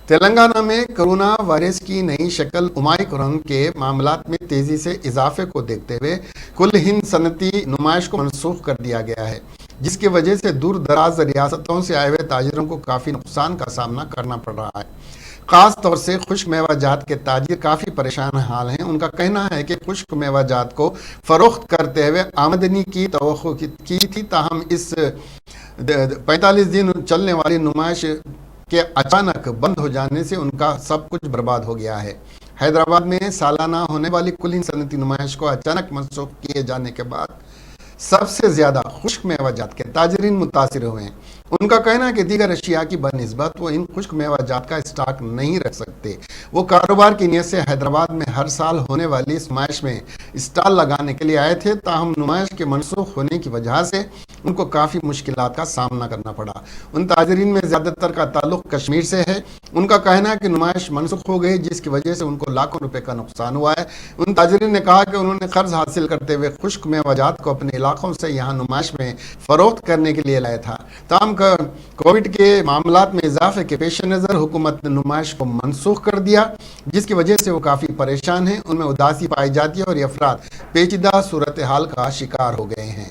تلنگانہ میں corona virus کی نئی شکل اومائکرون کے معاملات میں تیزی سے اضافے کو دیکھتے ہوئے کل ہند صنعتی نمائش کو منسوخ کر دیا گیا ہے، جس کی وجہ سے دور دراز ریاستوں سے آئے ہوئے تاجروں کو کافی نقصان کا سامنا کرنا پڑ رہا ہے۔ خاص طور سے خشک میوہ جات کے تاجر کافی پریشان حال ہیں۔ ان کا کہنا ہے کہ خشک میوہ جات کو فروخت کرتے ہوئے آمدنی کی توقع کی تھی، تاہم اس 45 دن چلنے والی نمائش کے اچانک بند ہو جانے سے ان کا سب کچھ برباد ہو گیا ہے۔ حیدرآباد میں سالانہ ہونے والی کل ہند صنعتی نمائش کو اچانک منسوخ کیے جانے کے بعد سب سے زیادہ خشک میوہ جات کے تاجرین متاثر ہوئے ہیں۔ ان کا کہنا ہے کہ دیگر اشیاء کی بنسبت وہ ان خشک میوہ جات کا اسٹاک نہیں رکھ سکتے۔ وہ کاروبار کی نیت سے حیدرآباد میں ہر سال ہونے والی اس نمائش میں اسٹال لگانے کے لیے آئے تھے، تاہم نمائش کے منسوخ ہونے کی وجہ سے ان کو کافی مشکلات کا سامنا کرنا پڑا۔ ان تاجرین میں زیادہ تر کا تعلق کشمیر سے ہے۔ ان کا کہنا ہے کہ نمائش منسوخ ہو گئی، جس کی وجہ سے ان کو لاکھوں روپے کا نقصان ہوا ہے۔ ان تاجرین نے کہا کہ انہوں نے قرض حاصل کرتے ہوئے خشک میوہ جات کو اپنے علاقوں سے یہاں نمائش میں فروخت کرنے کے لیے لایا تھا، تاہم کووڈ کے معاملات میں اضافے کے پیش نظر حکومت نے نمائش کو منسوخ کر دیا، جس کی وجہ سے وہ کافی پریشان ہیں۔ ان میں اداسی پائی جاتی ہے اور یہ افراد پیچیدہ صورتحال کا شکار ہو گئے ہیں۔